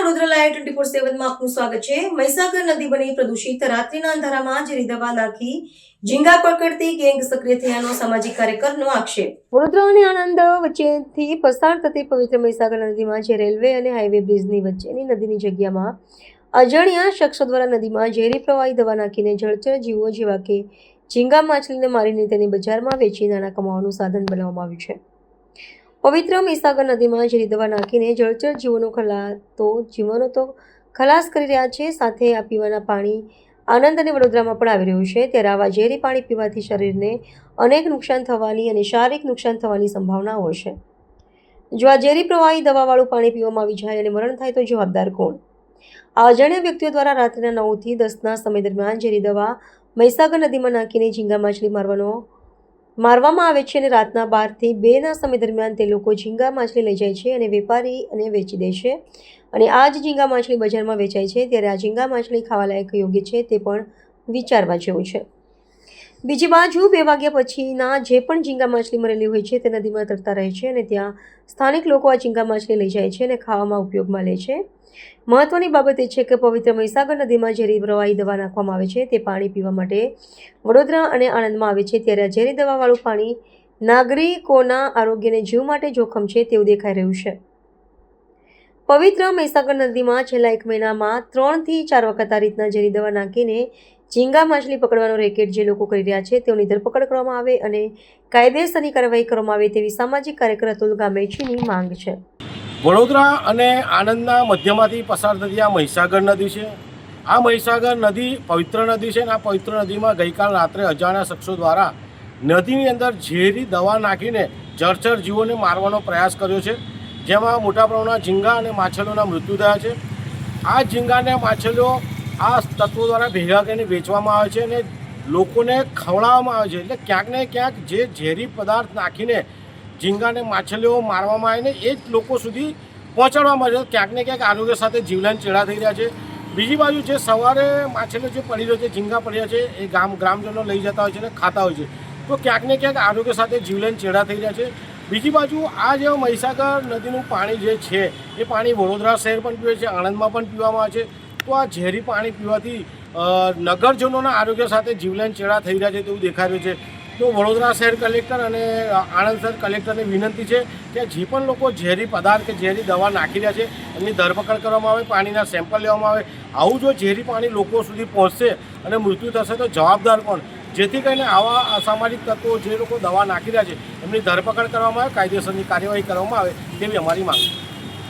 Vadodara live 24/7 માં આપનું સ્વાગત છે। મહીસાગર નદી બની પ્રદૂષિત, રાત્રિના અંધારામાં ઝેરી દવા નાખી ઝીંગા પકડતી ગેંગ સક્રિય થયાનો સામાજિક કાર્યકરનો આક્ષેપ। વડોદરા અને આણંદ વચ્ચેથી પસાર થતી પવિત્ર મહીસાગર નદીમાં જે રેલવે અને હાઈવે બ્રિજની વચ્ચેની નદીની જગ્યામાં અજાણ્યા શખ્સો દ્વારા નદીમાં ઝેરી પ્રવાહી દવા નાખીને જળચર જીવો જેવા કે ઝીંગા માછલીને મારીને તેની બજારમાં વેચી નાણાં કમાવાનું સાધન બનાવવામાં આવ્યું છે। પવિત્ર મહીસાગર નદીમાં ઝેરી દવા નાખીને જળચર જીવનો તો ખલાસ કરી રહ્યા છે, સાથે આ પીવાના પાણી આણંદ અને વડોદરામાં પણ આવી રહ્યું છે। ત્યારે આવા ઝેરી પાણી પીવાથી શરીરને અનેક નુકસાન થવાની અને શારીરિક નુકસાન થવાની સંભાવનાઓ છે। જો આ ઝેરી પ્રવાહી દવાવાળું પાણી પીવામાં આવી જાય અને મરણ થાય તો જવાબદાર કોણ? આ અજાણ્યા વ્યક્તિઓ દ્વારા રાત્રિના 9 થી 10ના સમય દરમિયાન ઝેરી દવા મહીસાગર નદીમાં નાખીને ઝીંગા માછલી મારવામાં આવે છે અને રાતના 12 થી 2ના સમય દરમિયાન તે લોકો ઝીંગા માછલી લઈ જાય છે અને વેપારી અને વેચી દે છે અને આ જ ઝીંગા માછલી બજારમાં વેચાય છે। ત્યારે આ ઝીંગા માછલી ખાવા લાયક યોગ્ય છે તે પણ વિચારવા જેવું છે। બીજી બાજુ 2 વાગ્યા પછીના જે પણ ઝીંગા માછલી મરેલી હોય છે તે નદીમાં તરતા રહે છે અને ત્યાં સ્થાનિક લોકો આ ઝીંગા માછલી લઈ જાય છે અને ખાવામાં ઉપયોગમાં લે છે। મહત્વની બાબત એ છે કે પવિત્ર મહીસાગર નદીમાં ઝેરી પ્રવાહી દવા નાખવામાં આવે છે તે પાણી પીવા માટે વડોદરા અને આણંદમાં આવે છે। ત્યારે આ ઝેરી દવાવાળું પાણી નાગરિકોના આરોગ્યને જીવ માટે જોખમ છે તેવું દેખાઈ રહ્યું છે। પવિત્ર મહીસાગર નદીમાં છેલ્લા 1 મહિનામાં 3 થી 4 વખત આ રીતના ઝેરી દવા નાખીને ઝીંગા માછલી પકડવાનો રેકેટ જે લોકો કરી રહ્યા છે તેઓની ધરપકડ કરવામાં આવે અને કાયદેસરની કાર્યવાહી કરવામાં આવે તેવી સામાજિક કાર્યકર અતુલ ગામેચીની માંગ છે। વડોદરા અને આણંદના મધ્યમાંથી પસાર થતી આ મહીસાગર નદી છે। આ મહીસાગર નદી પવિત્ર નદી છે અને આ પવિત્ર નદીમાં ગઈકાલ રાત્રે અજાણ્યા શખ્સો દ્વારા નદીની અંદર ઝેરી દવા નાખીને જળચર જીવોને મારવાનો પ્રયાસ કર્યો છે, જેમાં મોટા પ્રમાણમાં ઝીંગા અને માછલીઓના મૃત્યુ થયા છે। આ ઝીંગા અને માછલીઓ આ તત્વો દ્વારા ભેગા કરીને વેચવામાં આવે છે અને લોકોને ખવડાવવામાં આવે છે। એટલે ક્યાંક ને ક્યાંક જે ઝેરી પદાર્થ નાખીને ઝીંગાને માછલીઓ મારવામાં આવે ને એ જ લોકો સુધી પહોંચાડવામાં આવે છે। ક્યાંક ને ક્યાંક આરોગ્ય સાથે જીવલેણ ચેડા થઈ રહ્યા છે। બીજી બાજુ જે સવારે માછલીઓ જે પડી રહ્યો છે, ઝીંગા પડ્યા છે, એ ગ્રામજનો લઈ જતા હોય છે અને ખાતા હોય છે, તો ક્યાંક ને ક્યાંક આરોગ્ય સાથે જીવલેણ ચેડા થઈ રહ્યા છે। બીજી બાજુ આ જે મહીસાગર નદીનું પાણી જે છે એ પાણી વડોદરા શહેર પણ પીવે છે, આણંદમાં પણ પીવામાં આવે છે। તો આ ઝેરી પાણી પીવાથી નગરજનોના આરોગ્ય સાથે જીવલેણ ચેડા થઈ રહ્યા છે તેવું દેખાઈ રહ્યું છે। તો વડોદરા શહેર કલેક્ટર અને આણંદ શહેર કલેક્ટરને વિનંતી છે કે જે પણ લોકો ઝેરી પદાર્થ કે ઝેરી દવા નાખી રહ્યા છે એમની ધરપકડ કરવામાં આવે, પાણીના સેમ્પલ લેવામાં આવે। આવું જો ઝેરી પાણી લોકો સુધી પહોંચશે અને મૃત્યુ થશે તો જવાબદાર કોણ? જેથી કરીને આવા અસામાજિક તત્વો જે લોકો દવા નાખી રહ્યા છે એમની ધરપકડ કરવામાં આવે, કાયદેસરની કાર્યવાહી કરવામાં આવે તેવી અમારી માંગ છે।